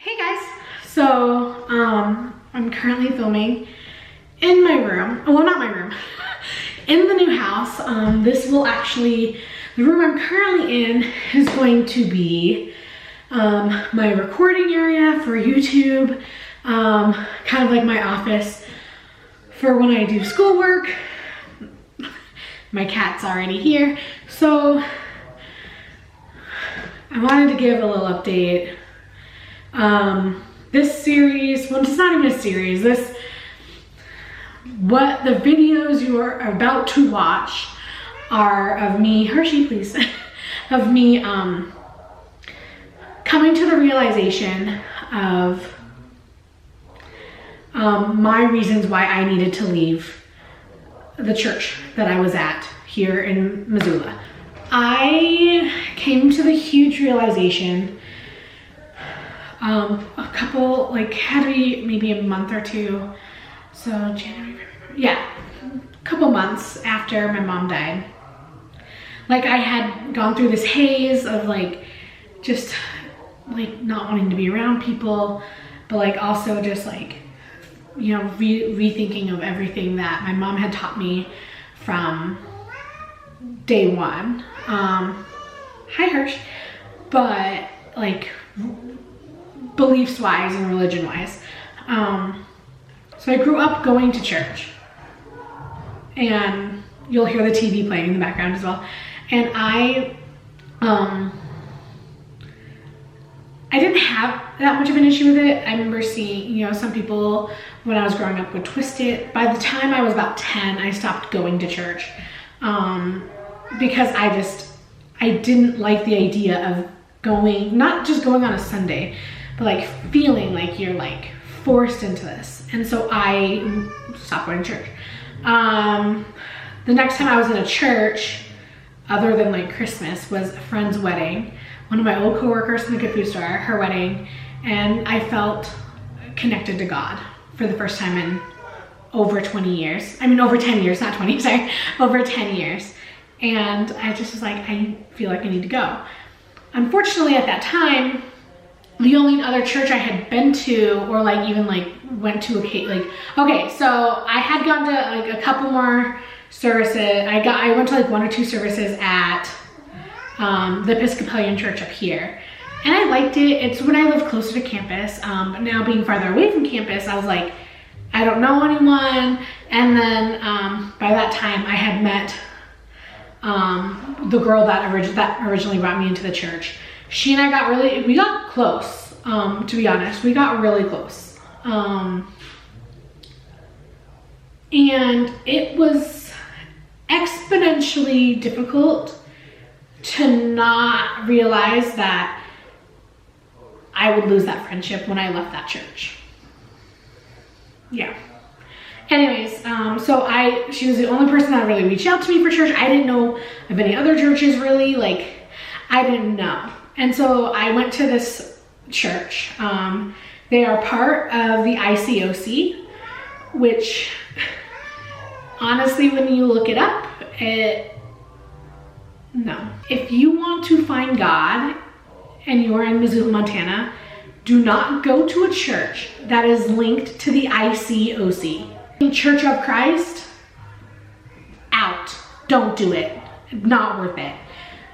Hey guys, so I'm currently filming in my room. Well, not my room, in the new house. The room I'm currently in is going to be my recording area for YouTube, kind of like my office for when I do schoolwork. My cat's already here, so I wanted to give a little update. This series, well, it's not even a series, what the videos you are about to watch are of me, Hershey please, of me coming to the realization of my reasons why I needed to leave the church that I was at here in Missoula. I came to the huge realization a couple, had to be maybe a month or two. So January, yeah, a couple months after my mom died. I had gone through this haze of just not wanting to be around people, but also just rethinking of everything that my mom had taught me from day one. Hi Hirsch. But beliefs wise and religion wise. So I grew up going to church, and you'll hear the TV playing in the background as well. And I didn't have that much of an issue with it. I remember seeing, some people when I was growing up would twist it. By the time I was about 10, I stopped going to church because I didn't like the idea of going, not just going on a Sunday, but feeling like you're forced into this. And so I stopped going to church. The next time I was in a church, other than Christmas, was a friend's wedding. One of my old coworkers from the Good Food Store, her wedding, and I felt connected to God for the first time in over 20 years. I mean, over 10 years, not 20, sorry, over 10 years. And I just was I feel like I need to go. Unfortunately, at that time, the only other church I had been to, or even went to okay, so I had gone to a couple more services. I went to one or two services at the Episcopalian church up here, and I liked it. It's when I lived closer to campus, but now being farther away from campus, I was I don't know anyone. And then by that time I had met the girl that originally brought me into the church. She and I we got close, to be honest. We got really close. And it was exponentially difficult to not realize that I would lose that friendship when I left that church. Yeah. Anyways, she was the only person that really reached out to me for church. I didn't know of any other churches really, I didn't know. And so I went to this church. They are part of the ICOC, which honestly, when you look it up, no. If you want to find God and you're in Missoula, Montana, do not go to a church that is linked to the ICOC. Church of Christ, out. Don't do it. Not worth it.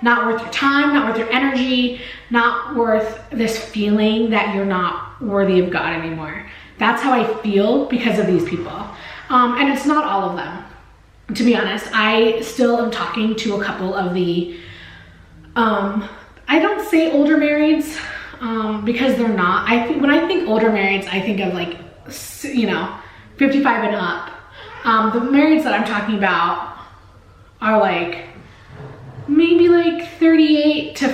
Not worth your time, not worth your energy, not worth this feeling that you're not worthy of God anymore. That's how I feel because of these people. And it's not all of them, to be honest. I still am talking to a couple of the, I don't say older marrieds, because they're not. When I think older marrieds, I think of 55 and up. The marrieds that I'm talking about are maybe 38 to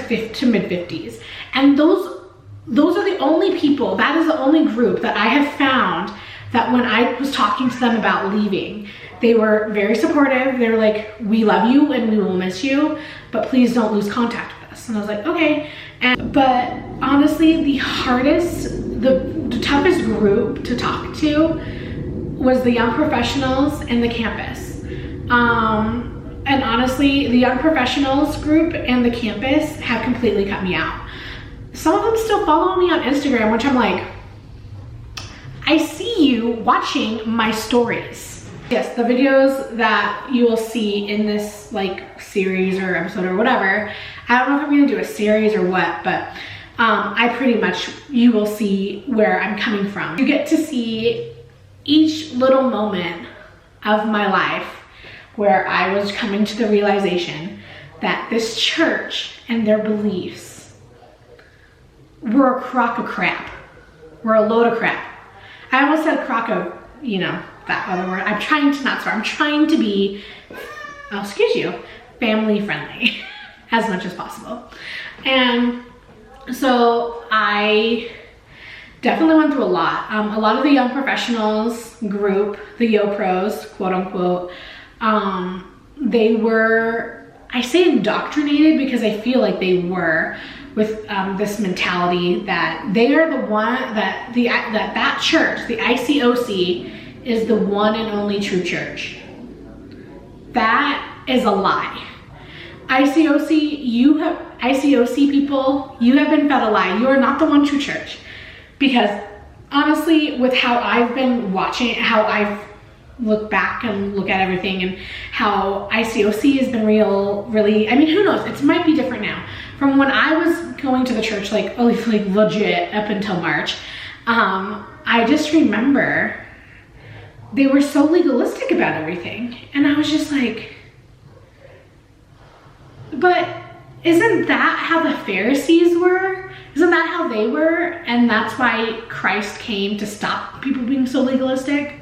mid 50s. And those are the only people, that is the only group that I have found that when I was talking to them about leaving, they were very supportive. They were we love you and we will miss you, but please don't lose contact with us. And I was okay. But honestly, the toughest group to talk to was the young professionals and the campus. And honestly, the young professionals group and the campus have completely cut me out. some of them still follow me on Instagram, which I'm like, I see you watching my stories. Yes, the videos that you will see in this like series or episode or whatever, I don't know if I'm gonna do a series or what, but I pretty much, you will see where I'm coming from. You get to see each little moment of my life where I was coming to the realization that this church and their beliefs were a crock of crap. Were a load of crap. I almost said crock of, you know, that other word. I'm trying to not swear. I'm trying to be, oh, excuse you, family friendly as much as possible. And so I definitely went through a lot. A lot of the young professionals group, the Yo Pros, quote unquote, they were, I say indoctrinated because I feel like they were, with this mentality that they are the one, that that church, the ICOC, is the one and only true church. That is a lie. ICOC people, you have been fed a lie. You are not the one true church. Because honestly, with how I've been watching, how I've looked back and look at everything, and how ICOC has been really, I mean, who knows? It might be different now. From when I was going to the church, like legit up until March, I just remember they were so legalistic about everything. And I was just like, but isn't that how the Pharisees were? Isn't that how they were? And that's why Christ came to stop people being so legalistic.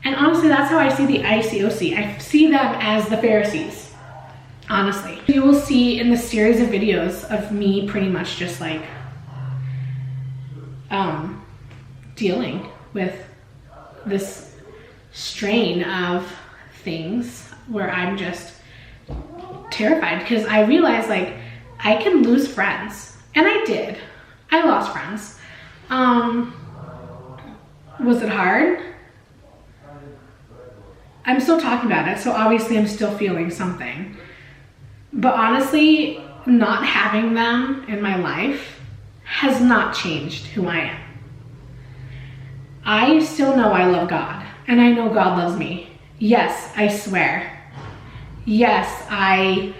And honestly, that's how I see the ICOC. I see them as the Pharisees, honestly. You will see in the series of videos of me pretty much just like dealing with this strain of things where I'm just terrified, because I realized like I can lose friends, and I did. I lost friends. Was it hard? I'm still talking about it, so obviously I'm still feeling something. But honestly, not having them in my life has not changed who I am. I still know I love God, and I know God loves me. Yes, I swear. Yes, I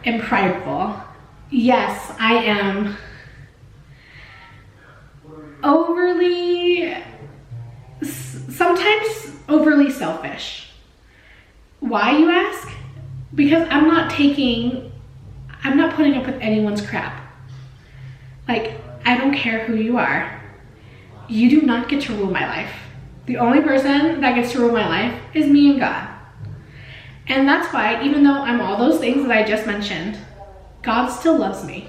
am prideful. Yes, I am sometimes overly selfish. Why, you ask? Because I'm not putting up with anyone's crap. Like, I don't care who you are. You do not get to rule my life. The only person that gets to rule my life is me and God. And that's why, even though I'm all those things that I just mentioned, God still loves me.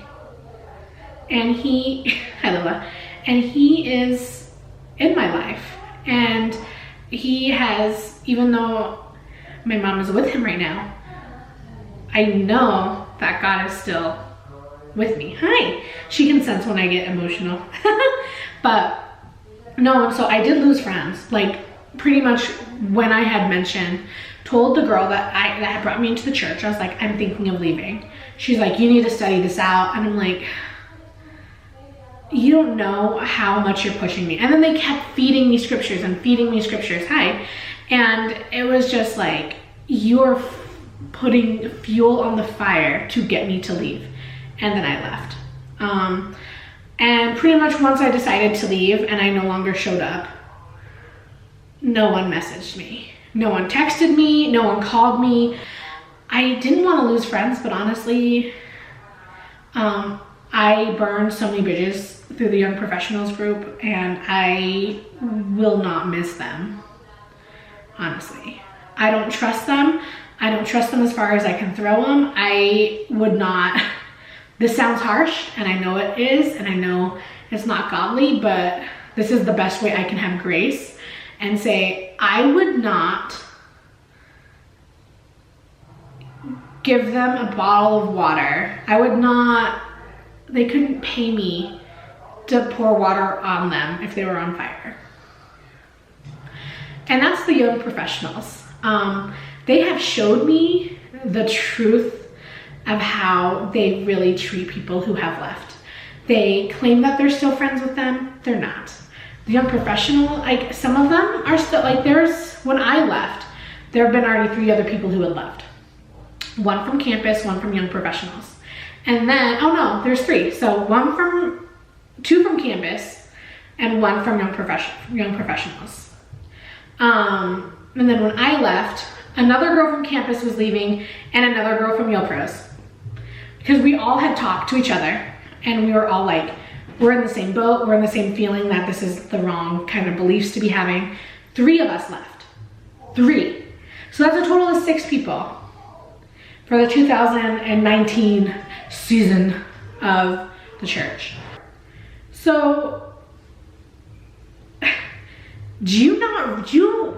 And and he is in my life. And he has, even though my mom is with him right now, I know that God is still with me. Hi. She can sense when I get emotional. But no, so I did lose friends. Like, pretty much when I had told the girl that had brought me into the church, I was like, I'm thinking of leaving. She's like, you need to study this out. And I'm like, you don't know how much you're pushing me. And then they kept feeding me scriptures and feeding me scriptures. Hi. And it was just like, you're putting fuel on the fire to get me to leave. And then I left. And pretty much once I decided to leave and I no longer showed up, no one messaged me. No one texted me, no one called me. I didn't want to lose friends, but honestly, I burned so many bridges through the young professionals group, and I will not miss them, honestly. I don't trust them. I don't trust them as far as I can throw them. I would not, this sounds harsh, and I know it is, and I know it's not godly, but this is the best way I can have grace and say, I would not give them a bottle of water. I would not, they couldn't pay me to pour water on them if they were on fire. And that's the young professionals. They have showed me the truth of how they really treat people who have left. They claim that they're still friends with them. They're not. The young professional, like some of them are still, like when I left, there have been already 3 other people who had left. 1 from campus, 1 from young professionals. And then, oh no, there's 3. So 2 from campus and 1 from young professionals. And then when I left, another girl from campus was leaving and another girl from Yale Pros. Because we all had talked to each other and we were all like, we're in the same boat, we're in the same feeling that this is the wrong kind of beliefs to be having. 3 of us left. 3. So that's a total of 6 people for the 2019 season of the church. So, do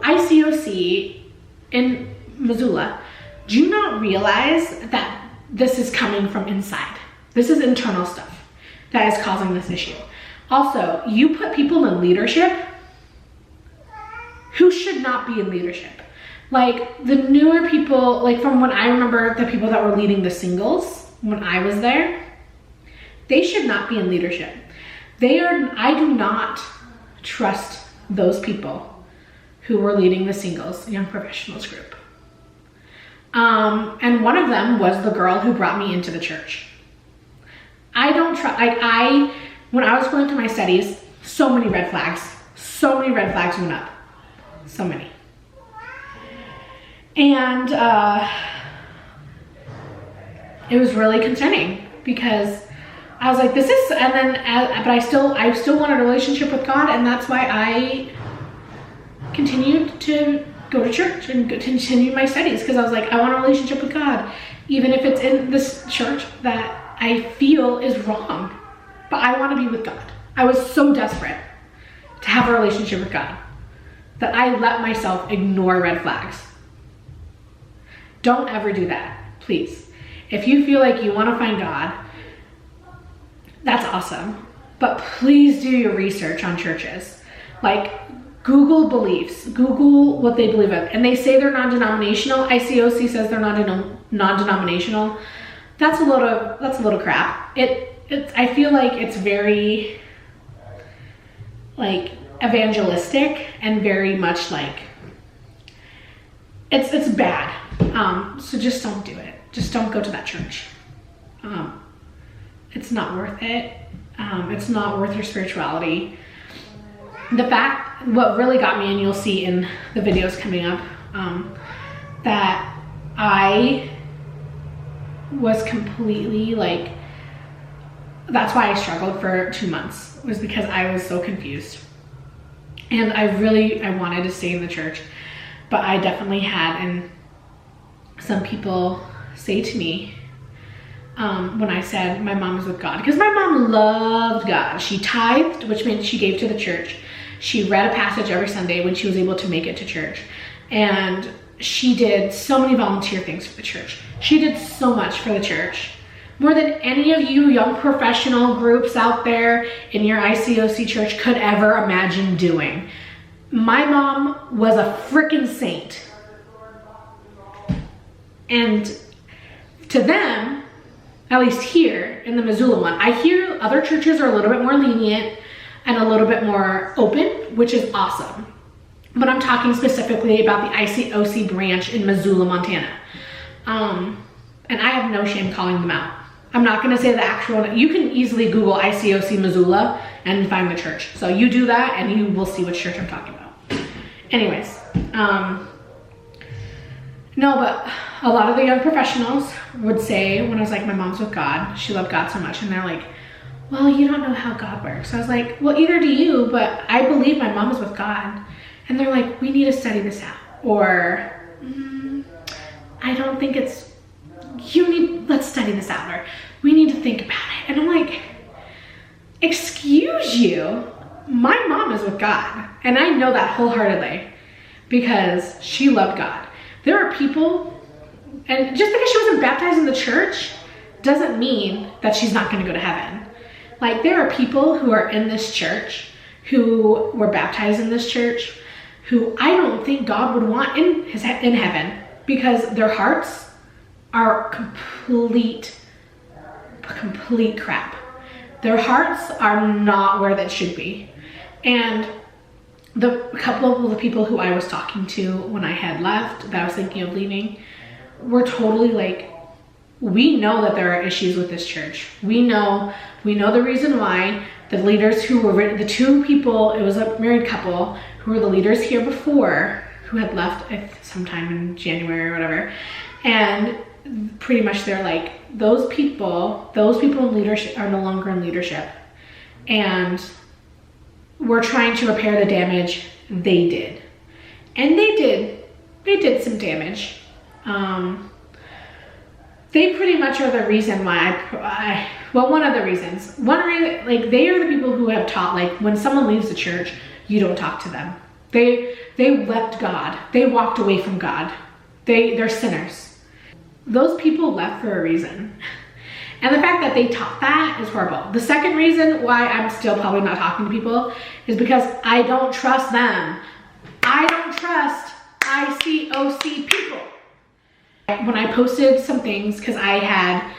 ICOC in Missoula, do you not realize that this is coming from inside? This is internal stuff that is causing this issue. Also, you put people in leadership who should not be in leadership. Like the newer people, like from when I remember the people that were leading the singles when I was there, they should not be in leadership. I do not trust those people who were leading the singles young professionals group. And one of them was the girl who brought me into the church. I don't trust, when I was going through my studies, so many red flags went up. So many. And it was really concerning because I was like, but I still wanted a relationship with God, and that's why I continued to go to church and continue my studies, because I was like, I want a relationship with God, even if it's in this church that I feel is wrong, but I want to be with God. I was so desperate to have a relationship with God that I let myself ignore red flags. Don't ever do that, please. If you feel like you want to find God, that's awesome. But please do your research on churches. Like, Google beliefs, Google what they believe in. And they say they're non-denominational. ICOC says they're non-denominational. That's a little crap. I feel like it's very like evangelistic and very much like it's bad. So just don't do it. Just don't go to that church. It's not worth it. It's not worth your spirituality. What really got me, and you'll see in the videos coming up, that I was completely like, that's why I struggled for 2 months, was because I was so confused. And I wanted to stay in the church, but I definitely had, and some people say to me, when I said my mom was with God, because my mom loved God. She tithed, which meant she gave to the church. She read a passage every Sunday when she was able to make it to church. And she did so many volunteer things for the church. She did so much for the church. More than any of you young professional groups out there in your ICOC church could ever imagine doing. My mom was a freaking saint. And to them, at least here in the Missoula one, I hear other churches are a little bit more lenient and a little bit more open, which is awesome. But I'm talking specifically about the ICOC branch in Missoula, Montana. And I have no shame calling them out. I'm not gonna say the actual, you can easily Google ICOC Missoula and find the church. So you do that and you will see which church I'm talking about. Anyways, no, but a lot of the young professionals would say, when I was like, my mom's with God, she loved God so much, and they're like, well, you don't know how God works. So I was like, well, either do you, but I believe my mom is with God. And they're like, we need to study this out. Or, I don't think it's, let's study this out. Or, we need to think about it. And I'm like, excuse you, my mom is with God. And I know that wholeheartedly because she loved God. There are people, and just because she wasn't baptized in the church doesn't mean that she's not gonna go to heaven. Like, there are people who are in this church, who were baptized in this church, who I don't think God would want in heaven, because their hearts are complete crap. Their hearts are not where that should be. And the couple of the people who I was talking to when I had left, that I was thinking of leaving, were totally like, we know that there are issues with this church. We know the reason why. The leaders who were, the two people, it was a married couple who were the leaders here before, who had left sometime in January or whatever. And pretty much they're like, those people in leadership are no longer in leadership. And we're trying to repair the damage they did. And they did some damage. They pretty much are the reason why well, one of the reasons. One reason, like, they are the people who have taught, like, when someone leaves the church, you don't talk to them. They left God. They walked away from God. They're sinners. Those people left for a reason. And the fact that they taught that is horrible. The second reason why I'm still probably not talking to people is because I don't trust them. I don't trust ICOC people. When I posted some things, because I had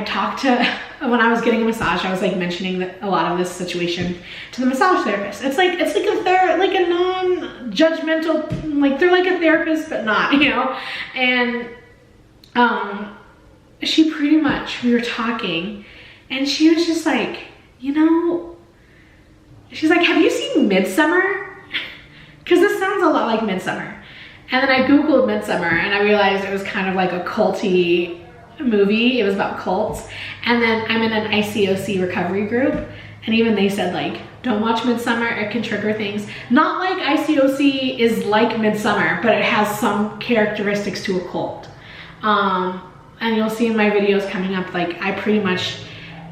talked to, when I was getting a massage, I was like mentioning that a lot of this situation to the massage therapist. It's like a non-judgmental, like they're like a therapist, but not, you know? And she pretty much, we were talking and she was just like, you know, she's like, have you seen Midsummer? Because this sounds a lot like Midsummer. And then I Googled Midsummer and I realized it was kind of like a culty movie. It was about cults. And then I'm in an ICOC recovery group. And even they said, like, don't watch Midsummer, it can trigger things. Not like ICOC is like Midsummer, but it has some characteristics to a cult. And you'll see in my videos coming up, like, I pretty much,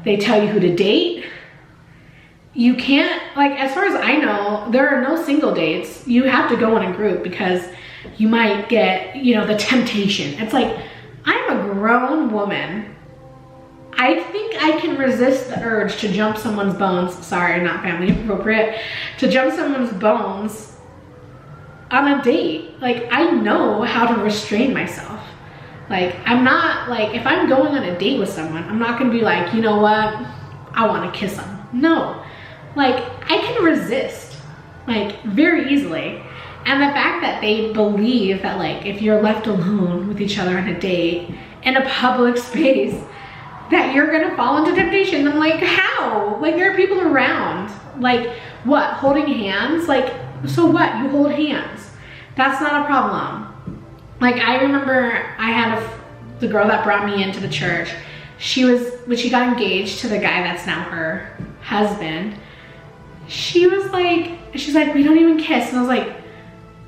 they tell you who to date. You can't, like, as far as I know, there are no single dates. You have to go in a group because you might get, you know, the temptation. It's like, I'm a grown woman. I think I can resist the urge to jump someone's bones. Sorry, not family appropriate. To jump someone's bones on a date. Like, I know how to restrain myself. Like, I'm not, like, if I'm going on a date with someone, I'm not gonna be like, you know what? I wanna kiss them. No. Like, I can resist, like, very easily. And the fact that they believe that, like, if you're left alone with each other on a date in a public space, that you're gonna fall into temptation. I'm like, how? Like, there are people around. Like, what, holding hands? Like, so what, you hold hands. That's not a problem. Like, I remember I had the girl that brought me into the church, when she got engaged to the guy that's now her husband, she's like, we don't even kiss. And I was like,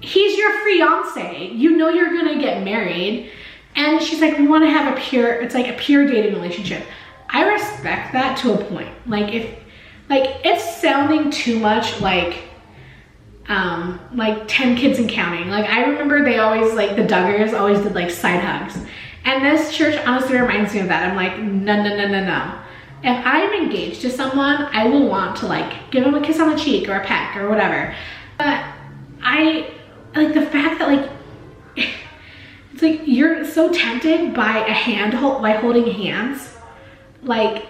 he's your fiance. You know you're gonna get married. And she's like, we want to have it's like a pure dating relationship. I respect that to a point. Like, it's sounding too much like 10 Kids and Counting. Like, I remember they always, like, the Duggars always did, like, side hugs. And this church honestly reminds me of that. I'm like, no. If I'm engaged to someone, I will want to, like, give them a kiss on the cheek or a peck or whatever. But I, like, the fact that, like, it's like you're so tempted by by holding hands. Like,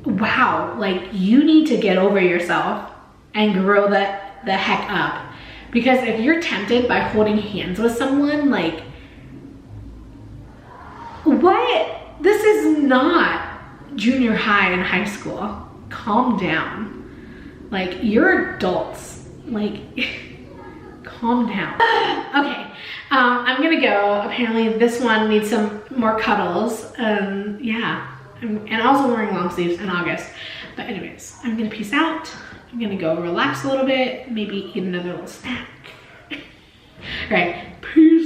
wow, like, you need to get over yourself and grow the heck up. Because if you're tempted by holding hands with someone, like, what? This is not junior high and high school. Calm down. Like, you're adults. Like, calm down. Okay, I'm gonna go. Apparently this one needs some more cuddles. Yeah, and also wearing long sleeves in August. But anyways, I'm gonna peace out. I'm gonna go relax a little bit, maybe eat another little snack. All right, peace.